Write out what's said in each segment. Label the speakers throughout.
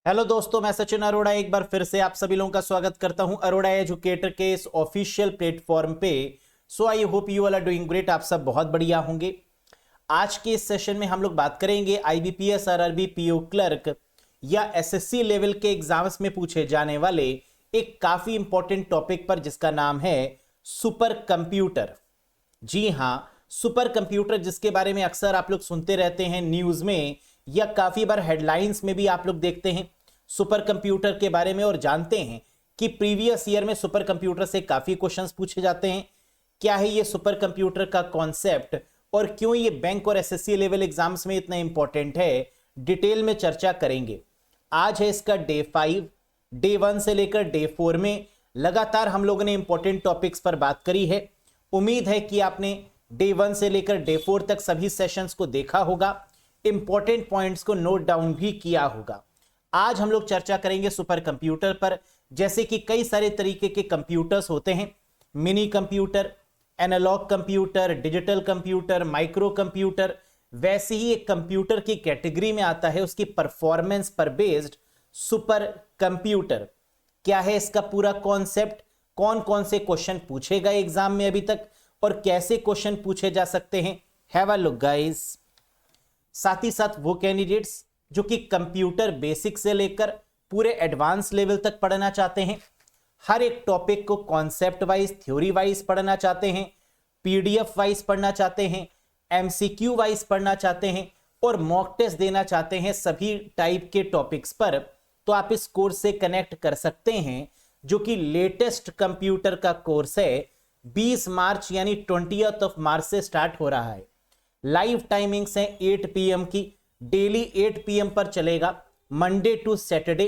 Speaker 1: Hello दोस्तों, मैं सचिन अरोड़ा एक बार फिर से आप सभी लोगों का स्वागत करता हूं अरोड़ा एजुकेटर के इस ऑफिशियल प्लेटफॉर्म पे। So I hope you all are doing great. आप सब बहुत बढ़िया होंगे। आज के इस सेशन में हम लोग बात करेंगे आईबीपीएस, आरआरबी, पीओ क्लर्क या एसएससी लेवल के एग्जाम्स में पूछे जाने वाले एक काफी इंपॉर्टेंट टॉपिक पर, जिसका नाम है सुपर कंप्यूटर। जी हां, सुपर कंप्यूटर, जिसके बारे में अक्सर आप लोग सुनते रहते हैं न्यूज में या काफी बार हेडलाइंस में भी आप लोग देखते हैं सुपर कंप्यूटर के बारे में, और जानते हैं कि प्रीवियस ईयर में सुपर कंप्यूटर से काफी क्वेश्चंस पूछे जाते हैं। क्या है ये सुपर कंप्यूटर का कॉन्सेप्ट और क्यों ये बैंक और एसएससी लेवल एग्जाम्स में इतना इंपॉर्टेंट है, डिटेल में चर्चा करेंगे। आज है इसका डे 5। डे 1 से लेकर डे 4 में लगातार हम लोगों ने इंपॉर्टेंट टॉपिक्स पर बात करी है। उम्मीद है कि आपने डे 1 से लेकर डे 4 तक सभी सेशंस को देखा होगा, इंपॉर्टेंट पॉइंट्स को नोट डाउन भी किया होगा। आज हम लोग चर्चा करेंगे सुपर कंप्यूटर पर। जैसे कि कई सारे तरीके के कंप्यूटर्स होते हैं, mini computer, analog computer, digital computer, micro computer, वैसे ही एक कंप्यूटर की कैटेगरी में आता है उसकी परफॉर्मेंस पर बेस्ड सुपर कंप्यूटर। क्या है इसका पूरा कॉन्सेप्ट, कौन कौन से क्वेश्चन पूछेगा एग्जाम में अभी तक और कैसे क्वेश्चन पूछे जा सकते हैं। Have a look guys. साथ ही साथ वो कैंडिडेट्स जो कि कंप्यूटर बेसिक से लेकर पूरे एडवांस लेवल तक पढ़ना चाहते हैं, हर एक टॉपिक को कॉन्सेप्ट वाइज, थ्योरी वाइज पढ़ना चाहते हैं, पीडीएफ वाइज पढ़ना चाहते हैं, एमसीक्यू वाइज पढ़ना चाहते हैं और मॉक टेस्ट देना चाहते हैं सभी टाइप के टॉपिक्स पर, तो आप इस कोर्स से कनेक्ट कर सकते हैं, जो कि लेटेस्ट कंप्यूटर का कोर्स है। 20 मार्च यानी 20 मार्च से स्टार्ट हो रहा है। लाइव टाइमिंग्स हैं 8 PM की, डेली 8 PM पर चलेगा, मंडे टू सैटरडे।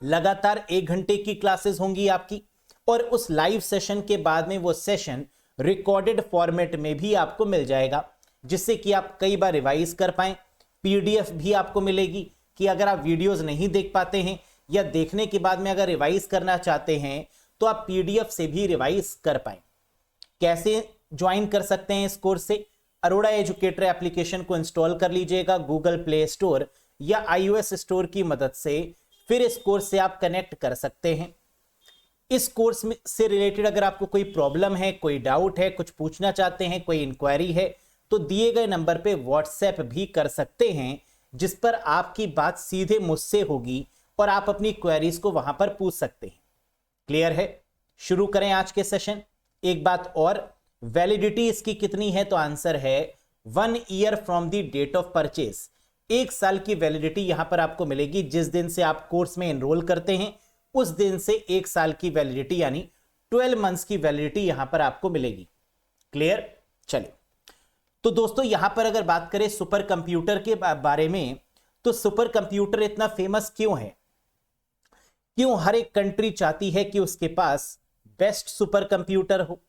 Speaker 1: लगातार 1 घंटे की क्लासेस होंगी आपकी, और उस लाइव सेशन के बाद में वो सेशन रिकॉर्डेड फॉर्मेट में भी आपको मिल जाएगा, जिससे कि आप कई बार रिवाइज कर पाएं। पीडीएफ भी आपको मिलेगी कि अगर आप वीडियोस नहीं देख पाते हैं या देखने के बाद में अगर रिवाइज करना चाहते हैं तो आप पीडीएफ से भी रिवाइज कर पाएं। कैसे ज्वाइन कर सकते हैं इस कोर्स से? अरोड़ा एजुकेटर एप्लीकेशन को इंस्टॉल कर लीजिएगा गूगल प्ले स्टोर या iOS स्टोर की मदद से, फिर इस कोर्स से आप कनेक्ट कर सकते हैं। इस कोर्स से रिलेटेड अगर आपको कोई प्रॉब्लम है, कोई डाउट है, कुछ पूछना चाहते हैं, कोई इंक्वायरी है, तो दिए गए नंबर पे व्हाट्सएप भी कर सकते हैं, जिस पर आपकी बात सीधे मुझसे होगी और आप अपनी क्वेरीज को वहां पर पूछ सकते हैं। क्लियर है? शुरू करें आज के सेशन। एक बात और, वैलिडिटी इसकी कितनी है? तो आंसर है 1 year from the date of purchase. 1 साल की वैलिडिटी यहां पर आपको मिलेगी। जिस दिन से आप कोर्स में एनरोल करते हैं उस दिन से 1 साल की वैलिडिटी यानी 12 मंथ्स की वैलिडिटी यहां पर आपको मिलेगी। क्लियर? चलिए, तो दोस्तों यहां पर अगर बात करें सुपर कंप्यूटर के बारे में, तो सुपर कंप्यूटर इतना फेमस क्यों है? क्यों हर एक कंट्री चाहती है कि उसके पास बेस्ट सुपर कंप्यूटर हो?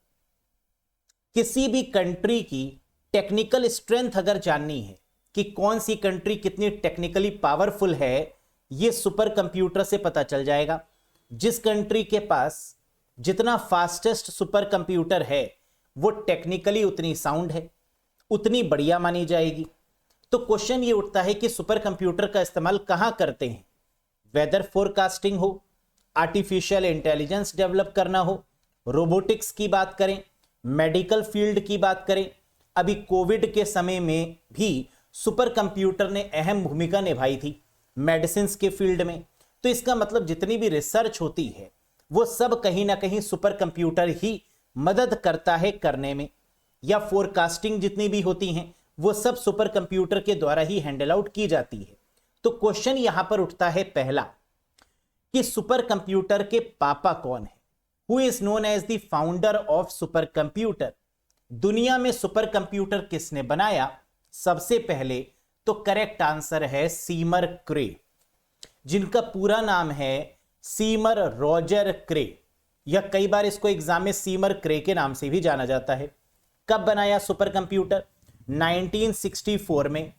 Speaker 1: किसी भी कंट्री की टेक्निकल स्ट्रेंथ अगर जाननी है कि कौन सी कंट्री कितनी टेक्निकली पावरफुल है, यह सुपर कंप्यूटर से पता चल जाएगा। जिस कंट्री के पास जितना फास्टेस्ट सुपर कंप्यूटर है वो टेक्निकली उतनी साउंड है, उतनी बढ़िया मानी जाएगी। तो क्वेश्चन ये उठता है कि सुपर कंप्यूटर का इस्तेमाल कहां करते हैं? वेदर फोरकास्टिंग हो, आर्टिफिशियल इंटेलिजेंस डेवलप करना हो, रोबोटिक्स की बात करें, मेडिकल फील्ड की बात करें। अभी कोविड के समय में भी सुपर कंप्यूटर ने अहम भूमिका निभाई थी मेडिसिन के फील्ड में। तो इसका मतलब जितनी भी रिसर्च होती है वो सब कहीं ना कहीं सुपर कंप्यूटर ही मदद करता है करने में, या फोरकास्टिंग जितनी भी होती हैं वो सब सुपर कंप्यूटर के द्वारा ही हैंडल आउट की जाती है। तो क्वेश्चन यहां पर उठता है पहला कि सुपर कंप्यूटर के पापा कौन है? Who is known as the founder of super computer? दुनिया में सुपर कंप्यूटर किसने बनाया? सबसे पहले तो करेक्ट आंसर है सीमर क्रे, जिनका पूरा नाम है सीमर रॉजर क्रे, या कई बार इसको एग्जाम में सीमर क्रे के नाम से भी जाना जाता है। कब बनाया सुपर कंप्यूटर? 1964 में।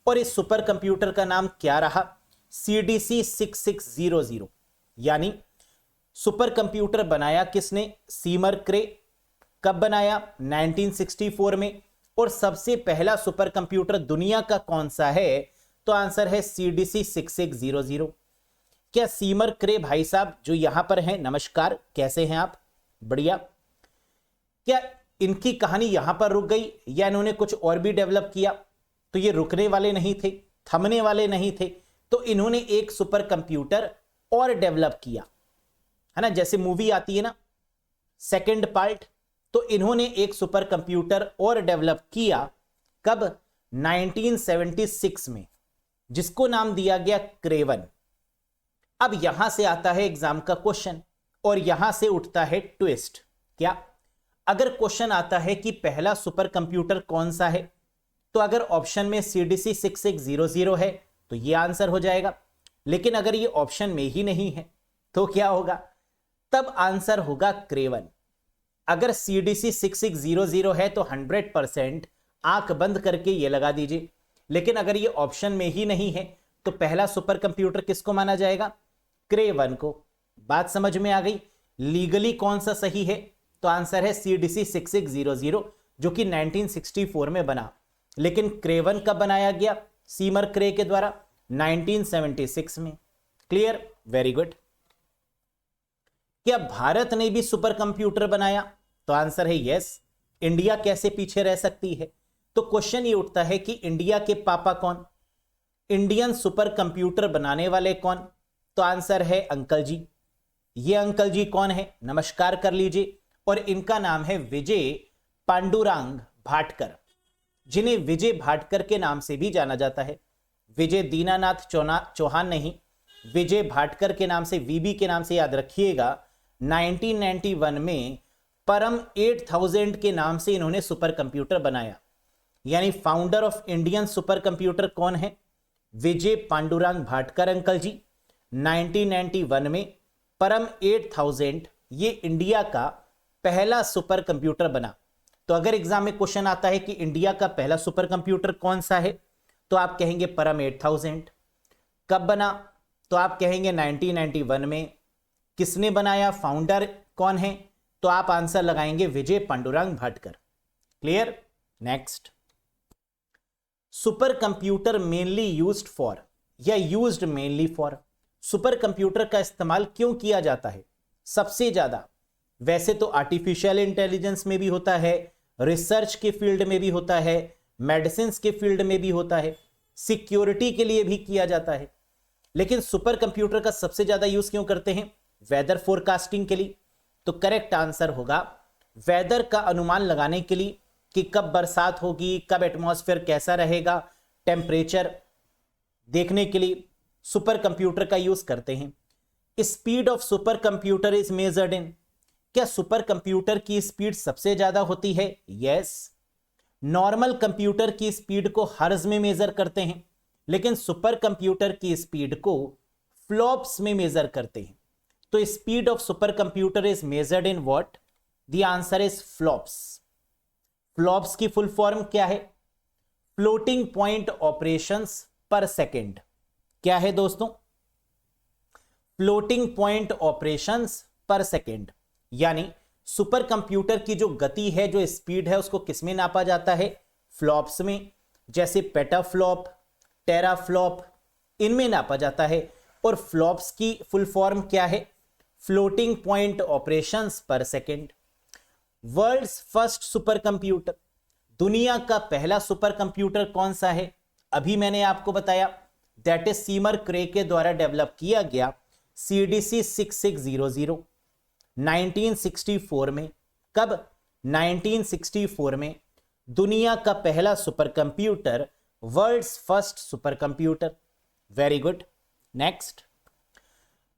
Speaker 1: और इस सुपर कंप्यूटर का नाम क्या रहा? CDC 6600। यानी सुपर कंप्यूटर बनाया किसने? सीमर क्रे। कब बनाया? 1964 में। और सबसे पहला सुपर कंप्यूटर दुनिया का कौन सा है? तो आंसर है CDC 6600। क्या सीमर क्रे भाई साहब जो यहां पर हैं, नमस्कार, कैसे हैं आप? बढ़िया। क्या इनकी कहानी यहां पर रुक गई या इन्होंने कुछ और भी डेवलप किया? तो ये रुकने वाले नहीं थे, थमने वाले नहीं थे, तो इन्होंने एक सुपर कंप्यूटर और डेवलप किया, है ना। जैसे मूवी आती है ना सेकंड पार्ट, तो इन्होंने एक सुपर कंप्यूटर और डेवलप किया। कब? 1976 में, जिसको नाम दिया गया क्रेवन। अब यहां से आता है एग्जाम का क्वेश्चन और यहां से उठता है ट्विस्ट। क्या? अगर क्वेश्चन आता है कि पहला सुपर कंप्यूटर कौन सा है, तो अगर ऑप्शन में CDC 6600 है तो यह आंसर हो जाएगा। लेकिन अगर ये ऑप्शन में ही नहीं है तो क्या होगा? तब आंसर होगा क्रेवन। अगर CDC 6600 है तो 100% आंख बंद करके ये लगा दीजिए। लेकिन अगर ये ऑप्शन में ही नहीं है तो पहला सुपर कंप्यूटर किसको माना जाएगा? क्रेवन को। बात समझ में आ गई? लीगली कौन सा सही है? तो आंसर है CDC 6600 जो कि 1964 में बना। लेकिन क्रेवन कब बनाया गया? सीमर क्रे के द्वारा 1976 में। क्लियर? Very good. क्या भारत ने भी सुपर कंप्यूटर बनाया? तो आंसर है यस। इंडिया कैसे पीछे रह सकती है? तो क्वेश्चन ये उठता है कि इंडिया के पापा कौन, इंडियन सुपर कंप्यूटर बनाने वाले कौन? तो आंसर है अंकल जी। ये अंकल जी कौन है? नमस्कार कर लीजिए। और इनका नाम है विजय पांडुरंग भाटकर, जिन्हें विजय भाटकर के नाम से भी जाना जाता है। विजय दीनानाथ चौहान नहीं, विजय भाटकर के नाम से, वीबी के नाम से याद रखिएगा। 1991 में परम 8000 के नाम से इन्होंने सुपर कंप्यूटर बनाया। यानी founder of Indian super computer कौन है? विजय पांडुरंग भाटकर अंकल जी। 1991 में परम 8000 ये इंडिया का पहला सुपर कंप्यूटर बना। तो अगर एग्जाम में क्वेश्चन आता है कि इंडिया का पहला सुपर कंप्यूटर कौन सा है, तो आप कहेंगे परम 8000। कब बना? तो आप कहेंगे 1991 में। किसने बनाया? फाउंडर कौन है? तो आप आंसर लगाएंगे Vijay Pandurang Bhatkar. Clear? Next. Super computer mainly used for या used mainly for, super computer का इस्तेमाल क्यों किया जाता है सबसे ज्यादा? वैसे तो आर्टिफिशियल इंटेलिजेंस में भी होता है, रिसर्च के फील्ड में भी होता है, मेडिसिन के फील्ड में भी होता है, सिक्योरिटी के लिए भी किया जाता है। लेकिन सुपर कंप्यूटर का सबसे ज्यादा यूज क्यों करते हैं? वेदर फोरकास्टिंग के लिए। तो करेक्ट आंसर होगा वेदर का अनुमान लगाने के लिए कि कब बरसात होगी, कब एटमॉस्फेयर कैसा रहेगा, टेम्परेचर देखने के लिए सुपर कंप्यूटर का यूज करते हैं। Speed of super computer is measured इन, क्या सुपर कंप्यूटर की स्पीड सबसे ज्यादा होती है? यस। नॉर्मल कंप्यूटर की स्पीड को हर्ज में मेजर करते हैं, लेकिन सुपर कंप्यूटर की स्पीड को फ्लॉप्स में मेजर करते हैं। तो speed of super computer is measured in what? The answer is flops. Flops की फुल फॉर्म क्या है? Floating point operations per second. क्या है दोस्तों? Floating point operations per second. यानी सुपर कंप्यूटर की जो गति है, जो स्पीड है, उसको किस में नापा जाता है? फ्लॉप्स में। जैसे पेटाफ्लॉप, टेराफ्लॉप, इनमें नापा जाता है। और फ्लॉप्स की फुल फॉर्म क्या है? Floating point operations per second. World's first super computer, दुनिया का पहला सुपर कंप्यूटर कौन सा है? अभी मैंने आपको बताया, दैट इज सीमर क्रे के द्वारा डेवलप किया गया CDC 6600 1964 में। कब? 1964 में दुनिया का पहला super computer, world's first super computer. Very good. Next.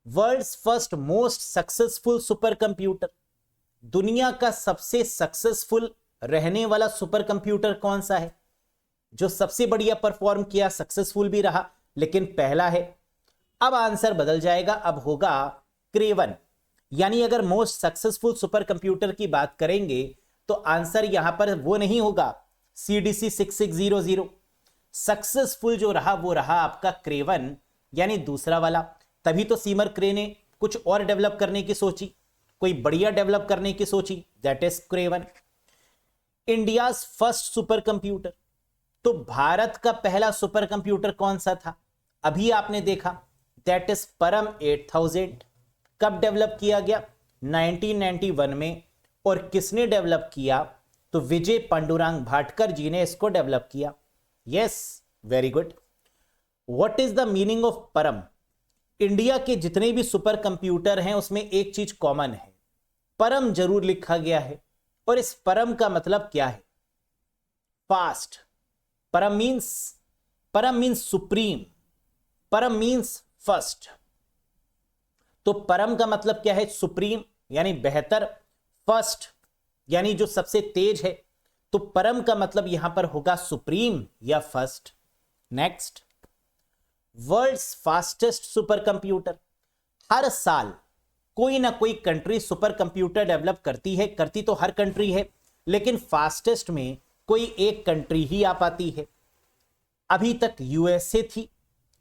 Speaker 1: World's first most successful super computer, दुनिया का सबसे सक्सेसफुल रहने वाला सुपर कंप्यूटर कौन सा है? जो सबसे बढ़िया परफॉर्म किया, सक्सेसफुल भी रहा, लेकिन पहला है। अब आंसर बदल जाएगा, अब होगा क्रेवन। यानी अगर मोस्ट सक्सेसफुल सुपर कंप्यूटर की बात करेंगे तो आंसर यहां पर वो नहीं होगा CDC 6600। सक्सेसफुल जो रहा वो रहा आपका क्रेवन, यानी दूसरा वाला। तभी तो सीमर क्रे ने कुछ और डेवलप करने की सोची, कोई बढ़िया डेवलप करने की सोची, दैट इज क्रेवन। इंडियाज फर्स्ट सुपर कंप्यूटर, तो भारत का पहला सुपर कंप्यूटर कौन सा था? अभी आपने देखा, दैट इज परम 8000। कब डेवलप किया गया? 1991 में। और किसने डेवलप किया? तो विजय पांडुरंग भाटकर जी ने इसको डेवलप किया। Yes, very good. What is the meaning of परम? इंडिया के जितने भी सुपर कंप्यूटर हैं उसमें एक चीज कॉमन है, परम जरूर लिखा गया है। और इस परम का मतलब क्या है? फास्ट। परम मीन्स सुप्रीम, परम मीन्स फर्स्ट। तो परम का मतलब क्या है? सुप्रीम यानी बेहतर, फर्स्ट यानी जो सबसे तेज है। तो परम का मतलब यहां पर होगा सुप्रीम या first. Next, world's fastest super computer. हर साल कोई ना कोई कंट्री सुपर कंप्यूटर डेवलप करती है, करती तो हर कंट्री है, लेकिन फास्टेस्ट में कोई एक कंट्री ही आ पाती है। अभी तक यूएसए थी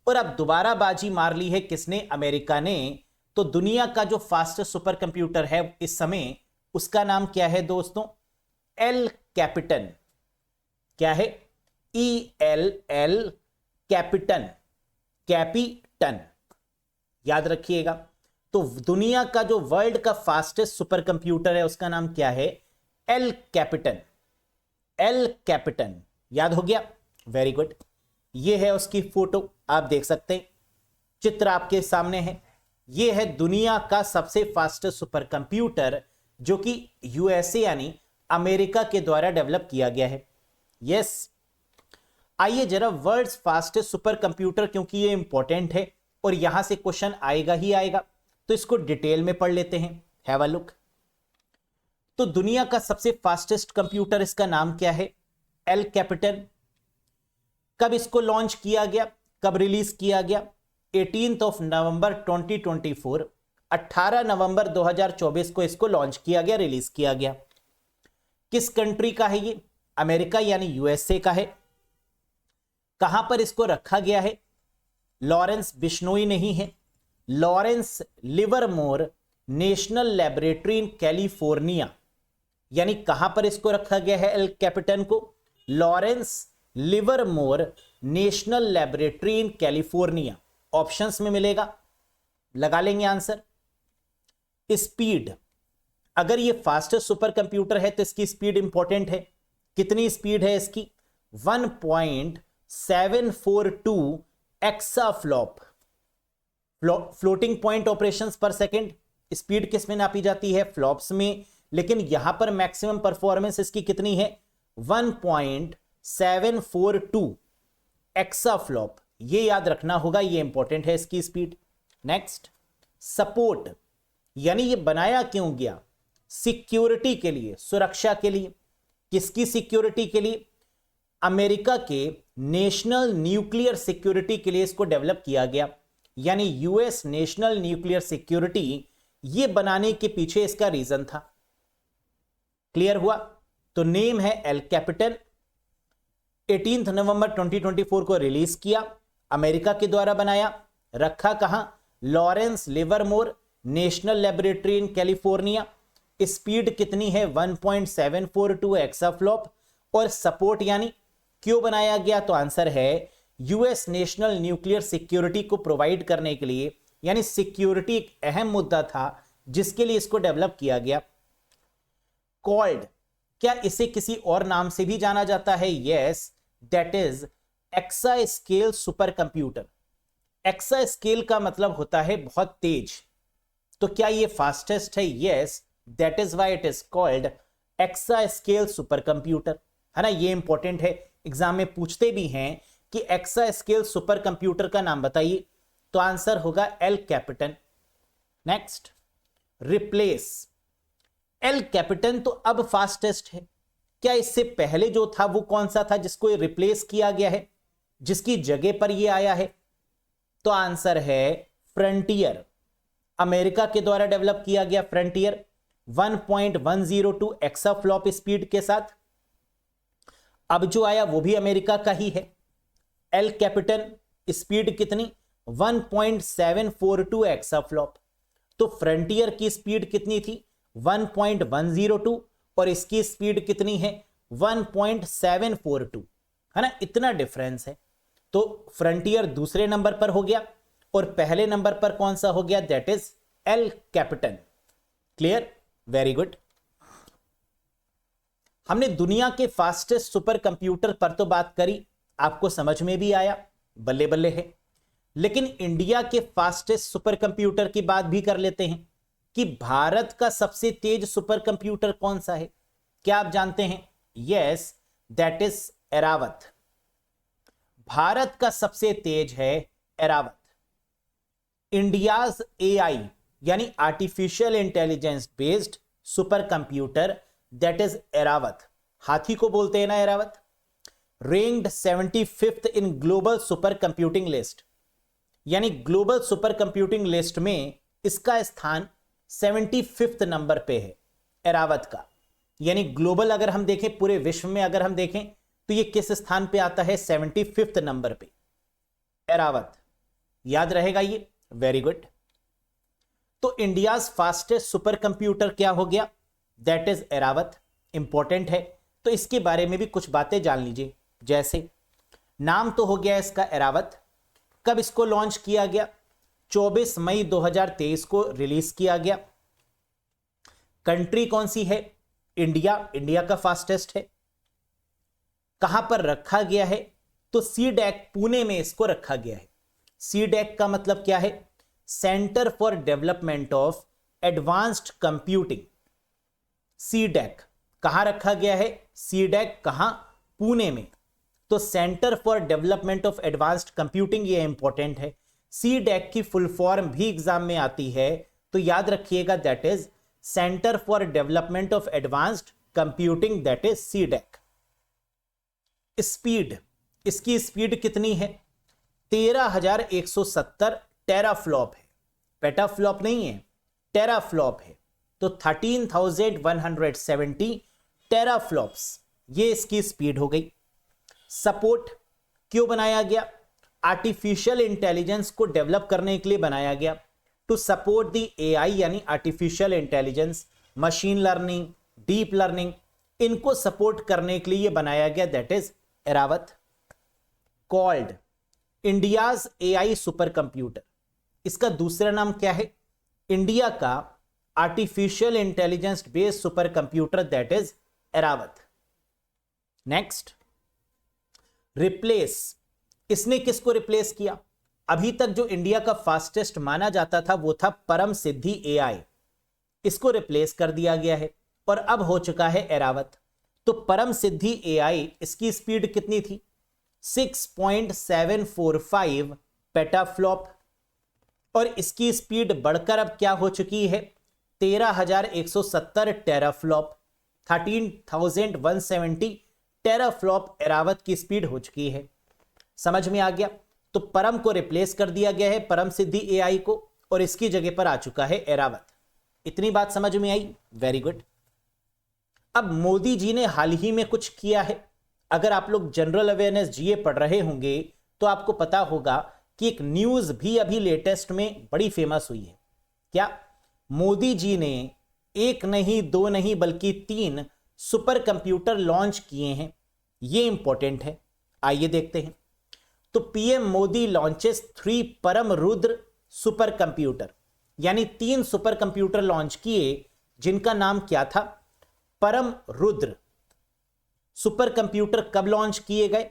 Speaker 1: और अब दोबारा बाजी मार ली है किसने? अमेरिका ने। तो दुनिया का जो फास्टेस्ट सुपर कंप्यूटर है इस समय, उसका नाम क्या है दोस्तों? एल कैपिटन। क्या है? ELL कैपिटन, कैपिटन, याद रखिएगा। तो दुनिया का जो वर्ल्ड का फास्टेस्ट सुपर कंप्यूटर है उसका नाम क्या है? एल कैपिटन। एल कैपिटन, याद हो गया? Very good. ये है उसकी फोटो, आप देख सकते हैं, चित्र आपके सामने है। ये है दुनिया का सबसे फास्टेस्ट सुपर कंप्यूटर जो कि यूएसए यानी अमेरिका के द्वारा डेवलप किया गया है। यस, आइए जरा वर्ल्ड्स फास्टेस्ट सुपर कंप्यूटर, क्योंकि ये इंपॉर्टेंट है और यहां से क्वेश्चन आएगा ही आएगा, तो इसको डिटेल में पढ़ लेते हैं। Have a look. तो दुनिया का सबसे फास्टेस्ट कंप्यूटर, इसका नाम क्या है? एल कैपिटन। कब इसको लॉन्च किया गया, कब रिलीज किया गया? 18 नवंबर 2024, 18 नवंबर 2024 को इसको लॉन्च किया गया, रिलीज किया गया। किस कंट्री का है ये? अमेरिका यानी यूएसए का है। कहां पर इसको रखा गया है? लॉरेंस बिश्नोई नहीं है, Lawrence Livermore national laboratory in California. यानी कहां पर इसको रखा गया है एल कैपिटन को? Lawrence Livermore national laboratory in California. Options में मिलेगा, लगा लेंगे आंसर। स्पीड, अगर ये फास्टेस्ट सुपर कंप्यूटर है तो इसकी स्पीड इंपॉर्टेंट है। कितनी स्पीड है इसकी? 1.742 एक्साफ्लॉप, floating point operations per second. Speed किस में नापी जाती है? फ्लॉप्स में। लेकिन यहां पर मैक्सिमम परफॉर्मेंस इसकी कितनी है? 1.742 एक्साफ्लॉप। ये याद रखना होगा, ये इंपॉर्टेंट है इसकी स्पीड। नेक्स्ट, सपोर्ट, यानी ये बनाया क्यों गया? सिक्योरिटी के लिए, सुरक्षा के लिए। किसकी सिक्योरिटी के लिए? अमेरिका के नेशनल न्यूक्लियर सिक्योरिटी के लिए इसको डेवलप किया गया। यानी यूएस नेशनल न्यूक्लियर सिक्योरिटी, ये बनाने के पीछे इसका रीजन था। क्लियर हुआ? तो नेम है एल कैपिटल। 18 नवंबर 2024 को रिलीज किया, अमेरिका के द्वारा बनाया, रखा कहां? Lawrence Livermore national laboratory in California. Speed कितनी है? 1.742 एक्साफ्लॉप। और सपोर्ट यानी क्यों बनाया गया? तो आंसर है यूएस नेशनल न्यूक्लियर सिक्योरिटी को प्रोवाइड करने के लिए। यानी सिक्योरिटी एक अहम मुद्दा था जिसके लिए इसको डेवलप किया गया। कॉल्ड, क्या इसे किसी और नाम से भी जाना जाता है? Yes, that is exa scale super computer. Exa scale का मतलब होता है बहुत तेज। तो क्या ये फास्टेस्ट है? Yes, that is why it is called exa scale super computer, है ना। ये इंपॉर्टेंट है, एग्जाम में पूछते भी हैं कि एक्सा स्केल सुपर कंप्यूटर का नाम बताइए, तो आंसर होगा L Capitan. Next, replace, L कैपिटन तो अब फास्टेस्ट है। क्या इससे पहले जो था वो कौन सा था जिसको रिप्लेस किया गया है, जिसकी जगह पर ये आया है? तो आंसर है फ्रंटियर, अमेरिका के द्वारा डेवलप किया गया फ्रंटियर, 1.102 एक्साफ्लॉप स्पीड के साथ। अब जो आया वो भी अमेरिका का ही है। एल कैपिटन, स्पीड कितनी? 1.742 एक्साफ्लॉप। तो फ्रंटियर की स्पीड कितनी थी? 1.102 और इसकी स्पीड कितनी है? 1.742, है ना, इतना डिफरेंस है। तो फ्रंटियर दूसरे नंबर पर हो गया और पहले नंबर पर कौन सा हो गया, that is El Capitan. Clear, very good. हमने दुनिया के फास्टेस्ट सुपर कंप्यूटर पर तो बात करी, आपको समझ में भी आया, बल्ले बल्ले है। लेकिन इंडिया के फास्टेस्ट सुपर कंप्यूटर की बात भी कर लेते हैं कि भारत का सबसे तेज सुपर कंप्यूटर कौन सा है, क्या आप जानते हैं? Yes, that is Airavat. Bharat का सबसे तेज है एरावत। इंडियाज एआई यानी artificial intelligence based super computer that is Airavat, हाथी को बोलते हैं ना Airavat, ranked 75th in global super computing list, यानी ग्लोबल सुपर कंप्यूटिंग लिस्ट में इसका स्थान 75th नंबर पे है एरावत का। यानी ग्लोबल अगर हम देखें, पूरे विश्व में अगर हम देखें तो ये किस स्थान पे आता है, 75th नंबर पे एरावत। याद रहेगा ये, वेरी गुड। तो इंडियाज फास्टेस्ट सुपर कंप्यूटर क्या हो गया, दैट इज एरावत। इंपॉर्टेंट है, तो इसके बारे में भी कुछ बातें जान लीजिए। जैसे नाम तो हो गया इसका एरावत। कब इसको लॉन्च किया गया, 24 मई 2023 को रिलीज किया गया। कंट्री कौन सी है, इंडिया, इंडिया का फास्टेस्ट है। कहां पर रखा गया है, तो सीडैक पुणे में इसको रखा गया है। सीडैक का मतलब क्या है, centre for development of advanced computing. CDAC कहां रखा गया है, सीडैक कहां, पुणे में। तो centre for development of advanced computing, ये इंपॉर्टेंट है। सीडैक की फुल फॉर्म भी एग्जाम में आती है, तो याद रखिएगा, that is centre for development of advanced computing, that is CDAC. Speed, इसकी स्पीड कितनी है, 13,170 टेराफ्लॉप है, पेटाफ्लॉप नहीं है, टेराफ्लॉप है। तो 13,170 टेराफ्लॉप्स, ये इसकी स्पीड हो गई। सपोर्ट क्यों बनाया गया, आर्टिफिशियल इंटेलिजेंस को डेवलप करने के लिए बनाया गया। टू सपोर्ट द एआई यानी artificial intelligence, machine learning, deep learning, इनको सपोर्ट करने के लिए ये बनाया गया, that is Airavat. Called India's AI super computer, इसका दूसरा नाम क्या है, इंडिया का artificial intelligence based super computer, that is Airavat. Next, replace, इसने किसको रिप्लेस किया, अभी तक जो इंडिया का फास्टेस्ट माना जाता था वो था परम सिद्धि एआई, इसको रिप्लेस कर दिया गया है और अब हो चुका है एरावत। तो परम सिद्धि एआई, इसकी स्पीड कितनी थी, 6.745 पेटाफ्लॉप, और इसकी स्पीड बढ़कर अब क्या हो चुकी है, 13,170 टेराफ्लॉप, 13,170 टेराफ्लॉप एरावत की स्पीड हो चुकी है। समझ में आ गया, तो परम को रिप्लेस कर दिया गया है, परम सिद्धि एआई को, और इसकी जगह पर आ चुका है एरावत। इतनी बात समझ में आई, वेरी गुड। अब मोदी जी ने हाल ही में कुछ किया है, अगर आप लोग जनरल अवेयरनेस जीए पढ़ रहे होंगे तो आपको पता होगा कि एक न्यूज भी अभी लेटेस्ट में बड़ी फेमस हुई है। क्या, मोदी जी ने एक नहीं, दो नहीं, बल्कि 3 सुपर कंप्यूटर लॉन्च किए हैं, ये इंपॉर्टेंट है। आइए देखते हैं। तो पीएम मोदी लॉन्चेस 3 परम रुद्र सुपर कंप्यूटर, यानी 3 सुपर कंप्यूटर लॉन्च किए जिनका नाम क्या था, परम रुद्र। सुपर कंप्यूटर कब लॉन्च किए गए,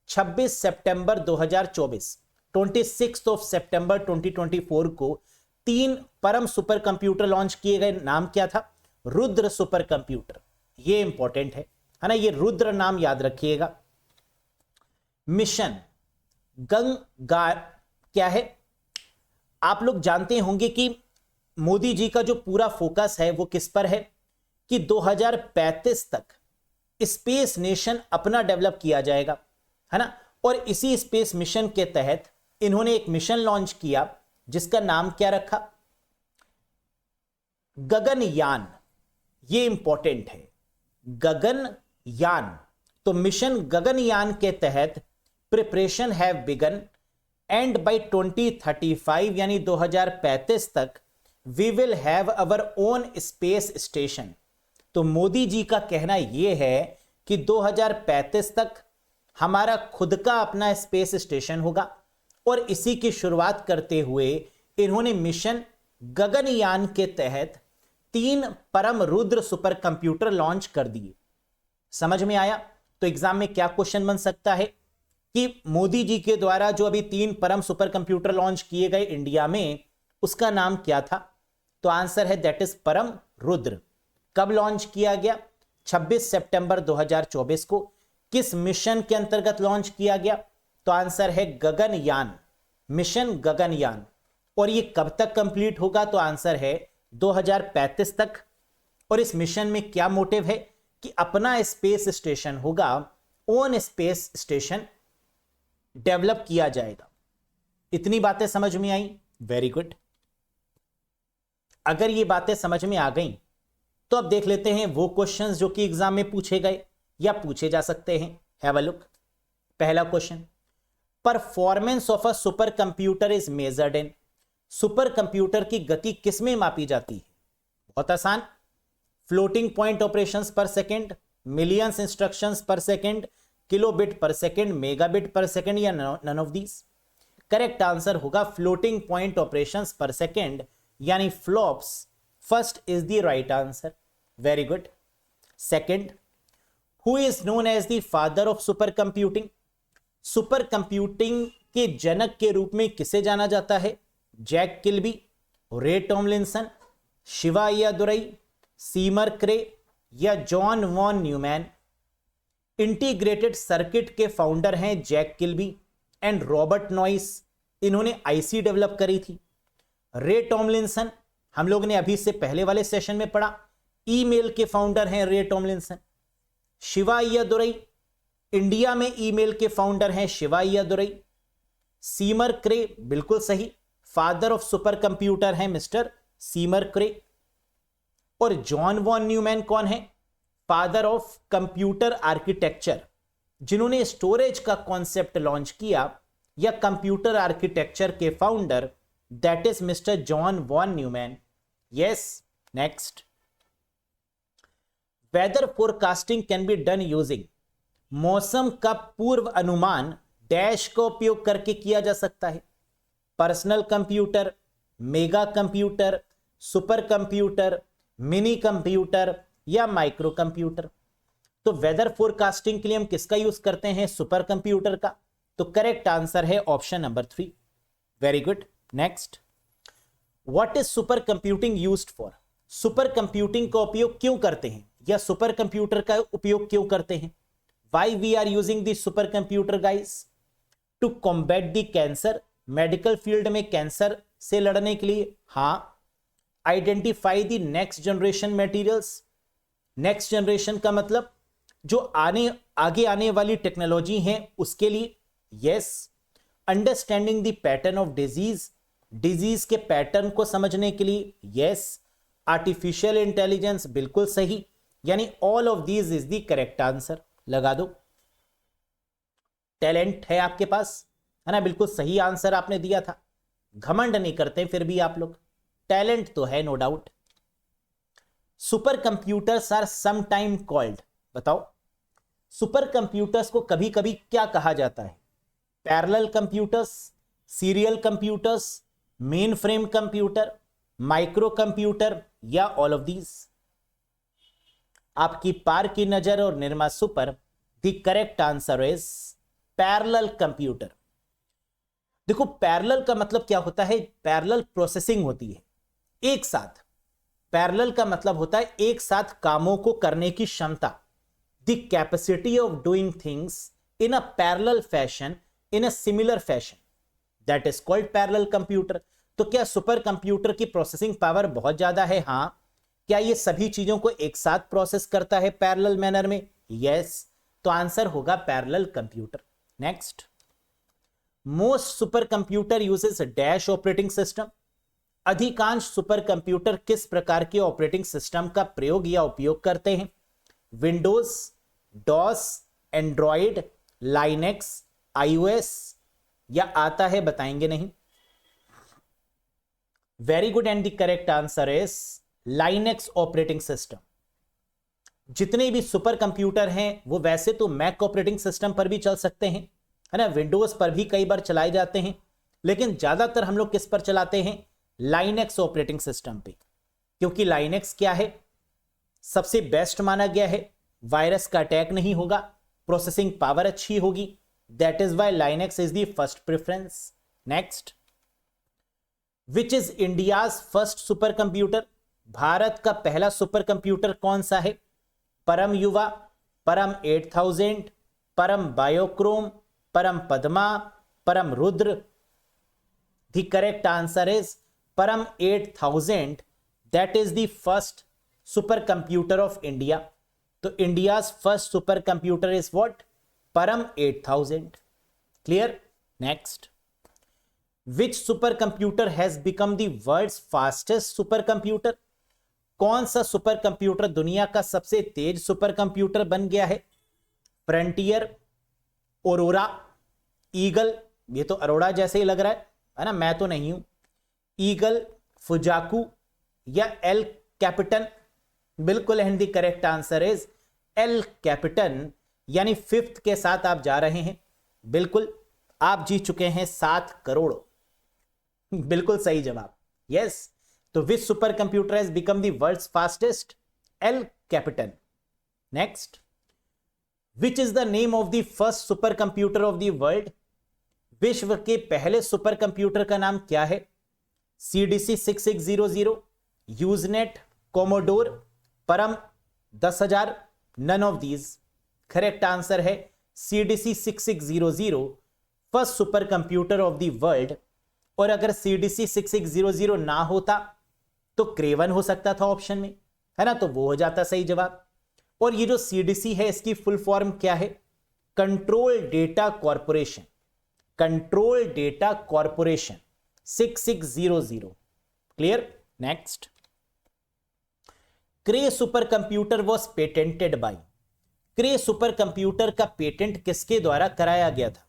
Speaker 1: 26 सितंबर 2024, 26 ऑफ सितंबर 2024 को 3 परम सुपर कंप्यूटर लॉन्च किए गए। नाम क्या था, रुद्र सुपर कंप्यूटर, ये इंपॉर्टेंट है ना, ये रुद्र नाम याद रखिएगा। मिशन गंगार क्या है, आप लोग जानते होंगे कि मोदी जी का जो पूरा फोकस है वो किस पर है कि 2035 तक स्पेस नेशन अपना डेवलप किया जाएगा, है ना। और इसी स्पेस मिशन के तहत इन्होंने एक मिशन लॉन्च किया जिसका नाम क्या रखा, गगनयान। ये इंपॉर्टेंट है, गगनयान। तो मिशन गगनयान के तहत preparation have begun and by 2035 यानी 2035 तक we will have our own space station. तो मोदी जी का कहना यह है कि 2035 तक हमारा खुद का अपना स्पेस स्टेशन होगा और इसी की शुरुआत करते हुए इन्होंने मिशन गगनयान के तहत 3 परम रुद्र सुपर कंप्यूटर लॉन्च कर दिए। समझ में आया? तो एग्जाम में क्या क्वेश्चन बन सकता है कि मोदी जी के द्वारा जो अभी 3 परम सुपर कंप्यूटर लॉन्च किए गए इंडिया में, उसका नाम क्या था? तो आंसर है दैट इज परम रुद्र। कब लॉन्च किया गया? 26 सितंबर 2024 को। किस मिशन के अंतर्गत लॉन्च किया गया? तो आंसर है गगनयान, मिशन गगनयान। और ये कब तक कंप्लीट होगा? तो आंसर है 2035 तक। और इस मिशन में क्या मोटिव है कि अपना स्पेस स्टेशन होगा, ओन स्पेस स्टेशन डेवलप किया जाएगा। इतनी बातें समझ में आई? Very good. अगर ये बातें समझ में आ गई तो अब देख लेते हैं वो क्वेश्चंस जो कि एग्जाम में पूछे गए या पूछे जा सकते हैं। Have a look. पहला question, performance of a super computer is measured in. सुपर कंप्यूटर की गति किसमें मापी जाती है? बहुत आसान, floating point operations per second, millions instructions per second, kilobit per second, megabit per second, या none of these. Correct answer होगा floating point operations per second, यानी flops. First is the right answer. Very good. Second, who is known as the father of super computing. Super computing के जनक के रूप में किसे जाना जाता है? Jack Kilby, Ray Tomlinson, Shiva Ayyadurai, Seymour Cray, या John von Neumann. Integrated circuit के फाउंडर हैं Jack Kilby and Robert Noyce. इन्होंने आईसी डेवलप करी थी। रे टॉमलिंसन हम लोग ने अभी से पहले वाले सेशन में पढ़ा, ईमेल के फाउंडर हैं Ray Tomlinson. Shiva Ayyadurai, India में ईमेल के फाउंडर हैं शिवा अय्यादुरई। सीमर क्रे, बिल्कुल सही, फादर ऑफ सुपर कंप्यूटर हैं मिस्टर सीमर क्रे। और जॉन वॉन न्यूमैन कौन है? फादर ऑफ कंप्यूटर आर्किटेक्चर, जिन्होंने स्टोरेज का कॉन्सेप्ट लॉन्च किया, या कंप्यूटर आर्किटेक्चर के founder, that is mister John von Neumann. Yes. Next, weather forecasting can be done using. मौसम का पूर्व अनुमान डैश का उपयोग करके किया जा सकता है। Personal computer, mega computer, super computer, mini computer, या माइक्रो कंप्यूटर। तो वेदर फोरकास्टिंग के लिए हम किसका यूज करते हैं? सुपर कंप्यूटर का। तो करेक्ट आंसर है option number 3। Very good. Next, what is super computing used for. Super computing का उपयोग क्यों करते हैं, या सुपर कंप्यूटर का उपयोग क्यों करते हैं? Why we are using the super computer guys? To combat the cancer, medical field में कैंसर से लड़ने के लिए। हाँ। Identify the next generation materials. Next generation का मतलब जो आगे आने वाली टेक्नोलॉजी है उसके लिए। Yes. Understanding the pattern of disease, disease के पैटर्न को समझने के लिए। यस। आर्टिफिशियल इंटेलिजेंस, बिल्कुल सही, यानी all of these is the correct answer. लगा दो। टैलेंट है आपके पास, है ना? बिल्कुल सही आंसर आपने दिया था। घमंड नहीं करते फिर भी आप लोग, टैलेंट तो है no doubt. Super computers are some time called. बताओ, सुपर कंप्यूटर्स को कभी कभी क्या कहा जाता है? Parallel computers, serial computers, mainframe computer, micro computer, या ऑल ऑफ दीज। आपकी पार की नजर और निर्मा सुपर, the correct answer is parallel computer. देखो, पैरेलल का मतलब क्या होता है? पैरेलल प्रोसेसिंग होती है एक साथ। पैरेलल का मतलब होता है एक साथ कामों को करने की क्षमता। The capacity of doing things in a parallel fashion, in a similar fashion, that is called parallel computer. तो क्या सुपर कंप्यूटर की प्रोसेसिंग पावर बहुत ज्यादा है? हां। क्या ये सभी चीजों को एक साथ प्रोसेस करता है पैरेलल मैनर में? यस। तो आंसर होगा parallel computer. Next, most super computer uses dash operating system. अधिकांश सुपर कंप्यूटर किस प्रकार के ऑपरेटिंग सिस्टम का प्रयोग या उपयोग करते हैं? Windows, DOS, Android, Linux, iOS, या आता है बताएंगे नहीं? Very good, and the correct answer is Linux operating system. जितने भी सुपर कंप्यूटर हैं वो वैसे तो मैक ऑपरेटिंग सिस्टम पर भी चल सकते हैं, है ना, विंडोज पर भी कई बार चलाए जाते हैं, लेकिन ज्यादातर हम लोग किस पर चलाते हैं, लाइनेक्स ऑपरेटिंग सिस्टम पे, क्योंकि लाइनेक्स क्या है, सबसे बेस्ट माना गया है, वायरस का अटैक नहीं होगा, प्रोसेसिंग पावर अच्छी होगी, that is why Linux is the first preference. Next, which is India's first super computer, Bharat का पहला सुपर कंप्यूटर कौन सा है, परम युवा, परम 8000, परम बायोक्रोम, Param Padma, Param Rudra. The correct answer is Param 8000, that is the first super computer of India. तो India's first super computer is what, Param 8000। Clear. Next, which super computer has become the world's fastest super computer, कौन सा सुपर कंप्यूटर दुनिया का सबसे तेज super computer बन गया है, frontier, aurora, eagle, ये तो अरोड़ा जैसे ही लग रहा है ना, मैं तो नहीं हूं, ईगल, फुजाकू या एल कैपिटन। बिल्कुल, and the correct answer is El Capitan, यानी फिफ्थ के साथ आप जा रहे हैं। बिल्कुल, आप जीत चुके हैं 7 करोड़। बिल्कुल सही जवाब, यस। तो which super computer has become the world's fastest, El Capitan. Next, which is the name of the first super computer of the world, विश्व के पहले सुपर कंप्यूटर का नाम क्या है, CDC 6600, Usenet, Commodore, Param 10,000, none of these. Correct answer है CDC 6600 first super computer of the world. और अगर CDC 6600 ना होता तो क्रेवन हो सकता था ऑप्शन में, है ना, तो वो हो जाता सही जवाब। और ये जो CDC है इसकी फुल फॉर्म क्या है, control data corporation, control data corporation 6600। Clear. Next, Cray super computer was patented by, Cray super computer का पेटेंट किसके द्वारा कराया गया था,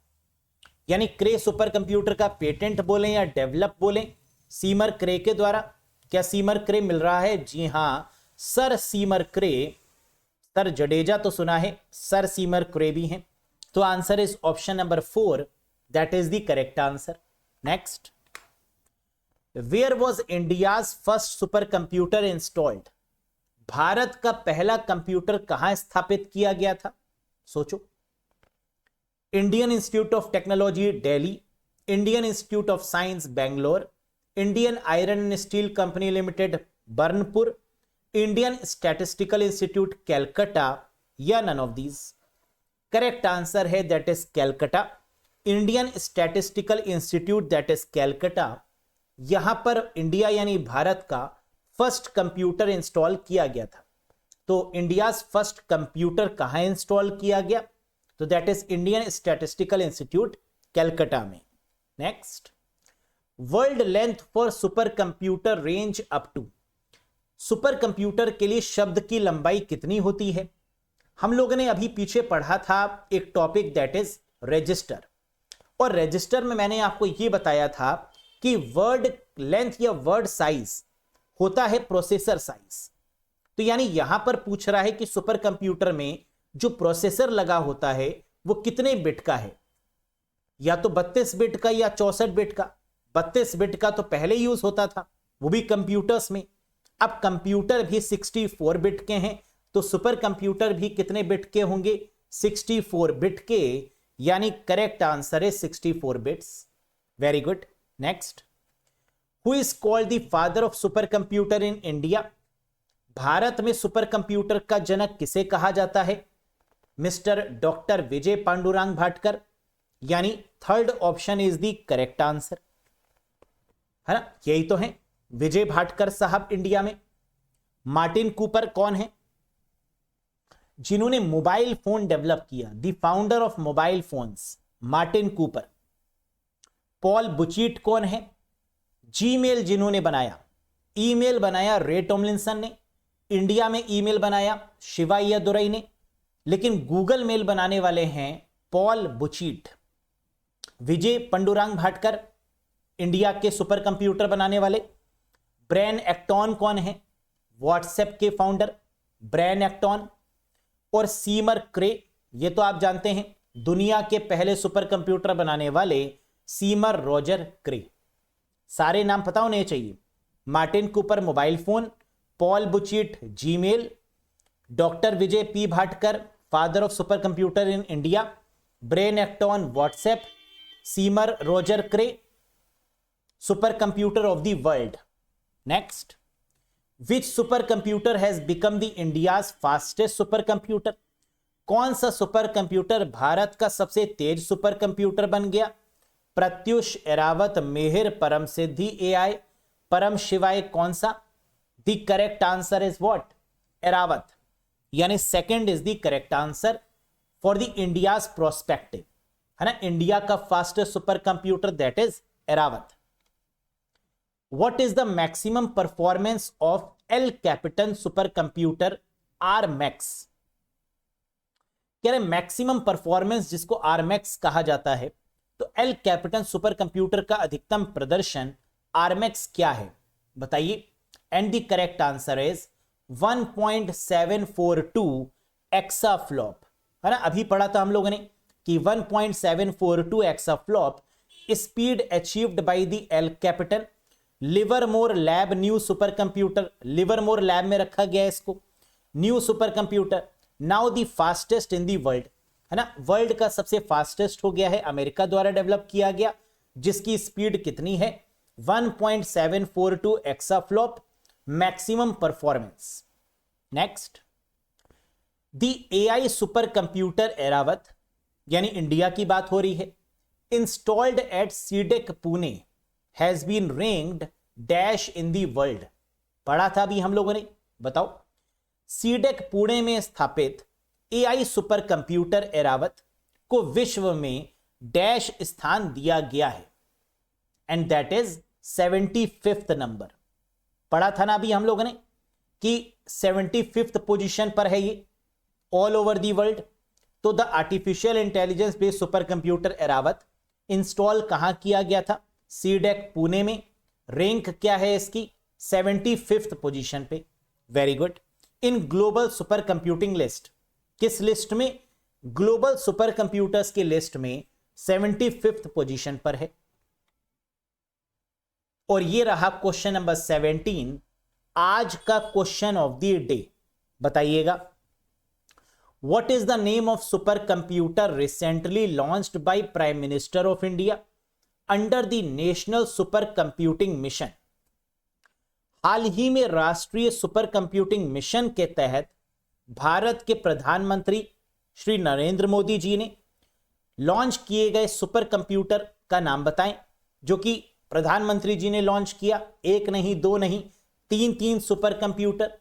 Speaker 1: यानी क्रे सुपर कंप्यूटर का पेटेंट बोलें या डेवलप बोलें, सीमर क्रे के द्वारा। क्या सीमर क्रे मिल रहा है, जी हां, sir Seymour Cray, sir Jadeja तो सुना है, सर सीमर क्रे भी हैं। तो answer is option number 4, that is the correct answer. Next, where was India's first super computer installed, Bharat का पहला कंप्यूटर कहां स्थापित किया गया था, सोचो। Indian Institute of Technology Delhi, Indian Institute of Science Bangalore, Indian Iron and Steel Company Limited Burnpur, Indian Statistical Institute Calcutta, या none of these. Correct answer है that is Calcutta, Indian Statistical institute, that is Calcutta. यहां पर इंडिया यानी भारत का फर्स्ट कंप्यूटर इंस्टॉल किया गया था। तो इंडिया फर्स्ट कंप्यूटर कहां इंस्टॉल किया गया, तो that is Indian Statistical Institute Calcutta में। Next, word length for super computer range up to, super computer के लिए शब्द की लंबाई कितनी होती है। हम लोगों ने अभी पीछे पढ़ा था एक टॉपिक दैट इज रजिस्टर, और रजिस्टर में मैंने आपको यह बताया था कि वर्ड लेंथ या वर्ड साइज होता है प्रोसेसर साइज। तो यानी यहां पर पूछ रहा है कि सुपर कंप्यूटर में जो प्रोसेसर लगा होता है वो कितने बिट का है, या तो 32 बिट का या 64 बिट का। 32 बिट का तो पहले यूज होता था, वो भी कंप्यूटर्स में। अब कंप्यूटर भी 64 बिट के हैं, तो सुपर कंप्यूटर भी कितने बिट के होंगे, 64 बिट के, यानी करेक्ट आंसर है 64 bits. Very good. Next, who is called the father of super computer in India, Bharat में सुपर कंप्यूटर का जनक किसे कहा जाता है, मिस्टर डॉक्टर विजय पांडुरंग भाटकर, यानी third option is the correct answer, है ना, यही तो है विजय भाटकर साहब इंडिया में। मार्टिन कूपर कौन है, जिन्होंने मोबाइल फोन डेवलप किया, the founder of mobile phones, Martin Cooper. Paul Buchheit कौन है, जीमेल जिन्होंने बनाया, ईमेल बनाया रे टॉमलिंसन ने, इंडिया में ईमेल बनाया शिवाइया दुरई ने, लेकिन गूगल मेल बनाने वाले हैं पॉल बुचीट। विजय पांडुरंग भाटकर इंडिया के सुपर कंप्यूटर बनाने वाले। ब्रैन एक्टॉन कौन है, व्हाट्सएप के फाउंडर ब्रैन एक्टॉन, और सीमर क्रे, ये तो आप जानते हैं, दुनिया के पहले सुपर कंप्यूटर बनाने वाले सीमर रोजर क्रे। सारे नाम पता होने चाहिए। Martin Cooper mobile phone, Paul Buchheit Gmail, doctor Vijay P Bhatkar father of super computer in India, Brian Acton WhatsApp, Seymour Roger Cray super computer of the world. Next, which super computer has become the India's fastest super computer? कौन सा super computer Bharat का सबसे तेज super computer बन गया? प्रत्युष, एरावत, मेहर, परम सिद्धि AI, परम शिवाय, कौन सा? The correct answer is what? Airawat, यानी second is the correct answer for the India's prospective, है ना। इंडिया का fastest super computer that is Airawat. What is the maximum performance of L Capitan supercomputer RMax? कह रहे maximum performance जिसको RMax कहा जाता है, तो L Capitan सुपर कंप्यूटर का अधिकतम प्रदर्शन RMax क्या है बताइए। And the correct answer is 1.742 एक्साफ्लॉप, है ना। अभी पढ़ा था हम लोगों ने कि 1.742 exaflop speed achieved by the L Capitan Livermore lab new super computer, Livermore lab में रखा गया इसको, new super computer now the fastest in the world, है ना। वर्ल्ड का सबसे फास्टेस्ट हो गया है, अमेरिका द्वारा डेवलप किया गया, जिसकी स्पीड कितनी है? 1.742 exaflop maximum performance. Next, the AI super computer Airawat, यानी इंडिया की बात हो रही है, installed at CDAC Pune has been ranked dash in the world. पढ़ा था अभी हम लोगों ने, बताओ। सीडेक पुणे में स्थापित एआई सुपर कंप्यूटर एरावत को विश्व में डैश स्थान दिया गया है, and that is 75th number. पढ़ा था ना अभी हम लोगों ने कि 75th पोजीशन पर है ये ऑल ओवर दी वर्ल्ड। तो the artificial intelligence based super computer Airavat install कहां किया गया था? सीडेक पुणे में। रैंक क्या है इसकी? 75th पोजीशन पे। Very good. In global super computing list, किस लिस्ट में? ग्लोबल सुपर कंप्यूटर्स की लिस्ट में 75th पोजीशन पर है। और ये रहा क्वेश्चन नंबर 17, आज का क्वेश्चन ऑफ द डे। बताइएगा, what is the name of super computer recently launched by prime minister of India under the national super computing mission? हाल ही में राष्ट्रीय सुपर कंप्यूटिंग मिशन के तहत भारत के प्रधानमंत्री श्री नरेंद्र मोदी जी ने लॉन्च किए गए सुपर कंप्यूटर का नाम बताएं, जो कि प्रधानमंत्री जी ने लॉन्च किया। एक नहीं, दो नहीं, तीन सुपर कंप्यूटर।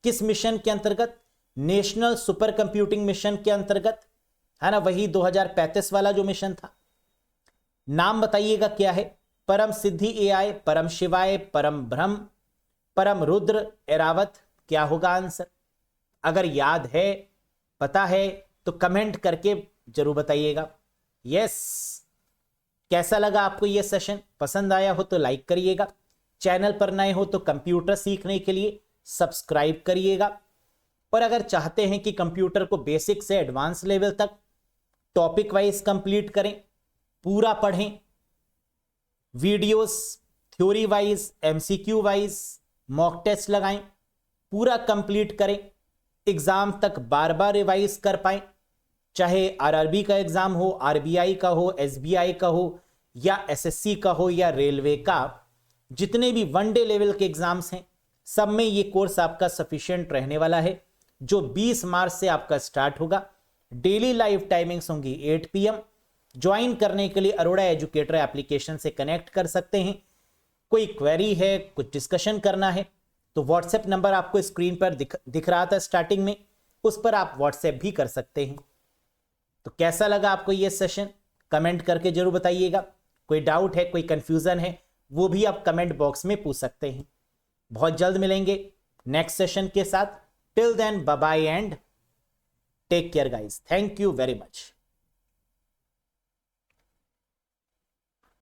Speaker 1: किस मिशन के अंतर्गत? नेशनल सुपर कंप्यूटिंग मिशन के अंतर्गत, है ना। वही 2035 वाला जो मिशन था। नाम बताइएगा क्या है? परम सिद्धि एआई, परम शिवाय, परम ब्रह्म, परम रुद्र, एरावत। क्या होगा आंसर? अगर याद है, पता है, तो कमेंट करके जरूर बताइएगा। यस। कैसा लगा आपको यह सेशन? पसंद आया हो तो लाइक करिएगा, चैनल पर नए हो तो कंप्यूटर सीखने के लिए सब्सक्राइब करिएगा। और अगर चाहते हैं कि कंप्यूटर को बेसिक से एडवांस लेवल तक टॉपिक वाइज कंप्लीट करें, पूरा पढ़ें, videos theory wise, MCQ wise, mock test लगाएं, पूरा कंप्लीट करें, एग्जाम तक बार बार रिवाइज कर पाएं, चाहे आरआरबी का एग्जाम हो, आरबीआई का हो, एसबीआई का हो, या एसएससी का हो, या रेलवे का, जितने भी वनडे लेवल के एग्जाम्स हैं सब में ये कोर्स आपका सफिशिएंट रहने वाला है, जो 20 मार्च से आपका स्टार्ट होगा। डेली लाइव टाइमिंग्स होंगी 8 PM। ज्वाइन करने के लिए अरोड़ा एजुकेटर एप्लीकेशन से कनेक्ट कर सकते हैं। कोई क्वेरी है, कुछ डिस्कशन करना है, तो व्हाट्सएप नंबर आपको स्क्रीन पर दिख रहा था स्टार्टिंग में, उस पर आप व्हाट्सएप भी कर सकते हैं। तो कैसा लगा आपको ये सेशन? कमेंट करके जरूर बताइएगा। कोई डाउट है, कोई कंफ्यूजन है, वो भी आप कमेंट बॉक्स में पूछ सकते हैं। बहुत जल्द मिलेंगे नेक्स्ट सेशन के साथ। Till then, bye bye and take care guys. Thank you very much.